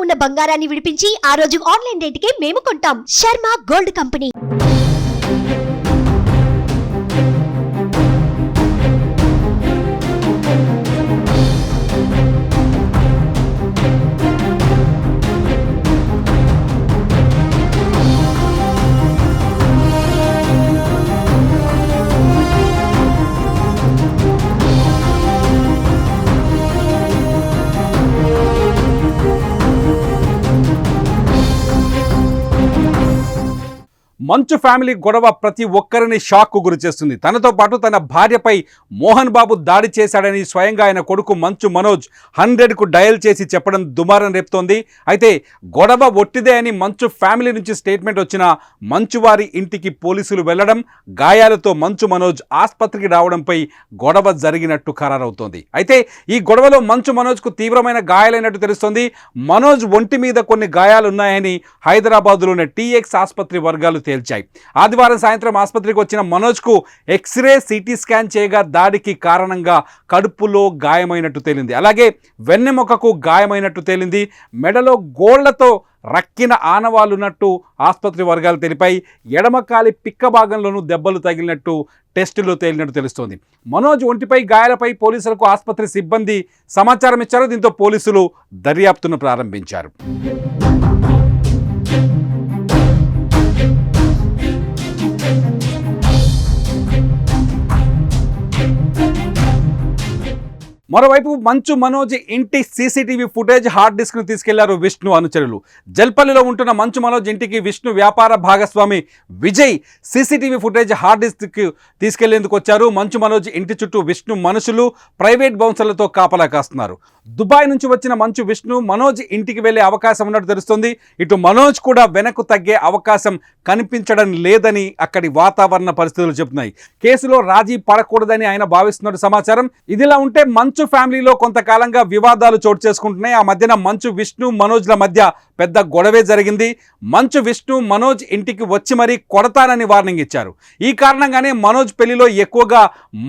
ఉన్న బంగారాన్ని విడిపించి ఆ రోజు ఆన్లైన్ రేటుకే మేము కొంటాం. Sharma gold company. మంచు ఫ్యామిలీ గొడవ ప్రతి ఒక్కరిని షాక్కు గురి చేస్తుంది. తనతో పాటు తన భార్యపై మోహన్ బాబు దాడి చేశాడని స్వయంగా ఆయన కొడుకు మంచు మనోజ్ 100కు డయల్ చేసి చెప్పడం దుమారం రేపుతోంది. అయితే గొడవ ఒట్టిదే అని మంచు ఫ్యామిలీ నుంచి స్టేట్మెంట్ వచ్చిన మంచు వారి ఇంటికి పోలీసులు వెళ్లడం, గాయాలతో మంచు మనోజ్ ఆసుపత్రికి రావడంపై గొడవ జరిగినట్టు ఖరారవుతోంది. అయితే ఈ గొడవలో మంచు మనోజ్కు తీవ్రమైన గాయాలైనట్టు తెలుస్తోంది. మనోజ్ ఒంటి మీద కొన్ని గాయాలున్నాయని హైదరాబాద్లోని టీఎక్స్ ఆసుపత్రి వర్గాలు తేల్చాయి. ఆదివారం సాయంత్రం ఆసుపత్రికి వచ్చిన మనోజ్కు ఎక్స్రే, సిటీ స్కాన్ చేయగా దాడికి కారణంగా కడుపులో గాయమైనట్టు తేలింది. అలాగే వెన్నెముకకు గాయమైనట్టు తేలింది. మెడలో గోళ్లతో రక్కిన ఆనవాళ్ళున్నట్టు ఆసుపత్రి వర్గాలు తెలిపాయి. ఎడమకాలి పిక్క భాగంలోనూ దెబ్బలు తగిలినట్టు టెస్టులో తేలినట్టు తెలుస్తోంది. మనోజ్ ఒంటిపై గాయాలపై పోలీసులకు ఆసుపత్రి సిబ్బంది సమాచారం ఇచ్చారు. దీంతో పోలీసులు దర్యాప్తును ప్రారంభించారు. మరోవైపు మంచు మనోజ్ ఇంటి సీసీటీవీ ఫుటేజ్ హార్డ్ డిస్క్ను తీసుకెళ్లారు విష్ణు అనుచరులు. జల్పల్లిలో ఉంటున్న మంచు మనోజ్ ఇంటికి విష్ణు వ్యాపార భాగస్వామి Vijay CCTV footage hard disk తీసుకెళ్లేందుకు వచ్చారు. మంచు మనోజ్ ఇంటి చుట్టూ విష్ణు మనుషులు, ప్రైవేట్ బౌన్సర్లతో కాపలా కాస్తున్నారు. దుబాయ్ నుంచి వచ్చిన మంచు విష్ణు మనోజ్ ఇంటికి వెళ్లే అవకాశం ఉన్నట్టు తెలుస్తోంది. ఇటు మనోజ్ కూడా వెనక్కు తగ్గే అవకాశం కనిపించడం లేదని అక్కడి వాతావరణ పరిస్థితులు చెబుతున్నాయి. కేసులో రాజీ పడకూడదని ఆయన భావిస్తున్నట్టు సమాచారం. ఇదిలా ఉంటే మంచు ఫ్యామిలీలో కొంతకాలంగా వివాదాలు చోటు చేసుకుంటున్నాయి. ఆ మధ్యన మంచు విష్ణు మనోజ్ల మధ్య పెద్ద గొడవే జరిగింది. మంచు విష్ణు మనోజ్ ఇంటికి వచ్చి మరీ కొడతానని వార్నింగ్ ఇచ్చారు. ఈ కారణంగానే మనోజ్ పెళ్లిలో ఎక్కువగా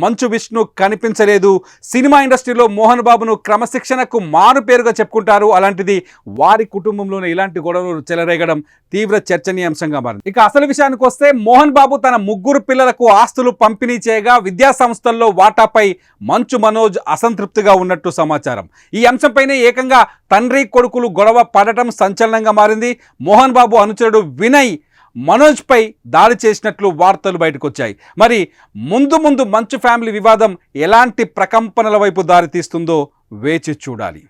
మంచు విష్ణు కనిపించలేదు. సినిమా ఇండస్ట్రీలో మోహన్ బాబును క్రమశిక్షణకు మారు పేరుగా చెప్పుకుంటారు. అలాంటిది వారి కుటుంబంలోనే ఇలాంటి గొడవలు చెలరేగడం తీవ్ర చర్చనీయాంశంగా మారింది. ఇక అసలు విషయానికి వస్తే మోహన్ బాబు తన 3 పిల్లలకు ఆస్తులు పంపిణీ చేయగా విద్యా సంస్థల్లో వాటాపై మంచు మనోజ్ అసంతృప్తిగా ఉన్నట్టు సమాచారం. ఈ అంశంపైనే ఏకంగా తండ్రి కొడుకులు గొడవ పడటం సంచలనంగా మారింది. మోహన్ బాబు అనుచరుడు వినయ్ మనోజ్పై దాడి చేసినట్లు వార్తలు బయటకు వచ్చాయి. మరి ముందు మంచు ఫ్యామిలీ వివాదం ఎలాంటి ప్రకంపనల వైపు దారితీస్తుందో వేచి చూడాలి.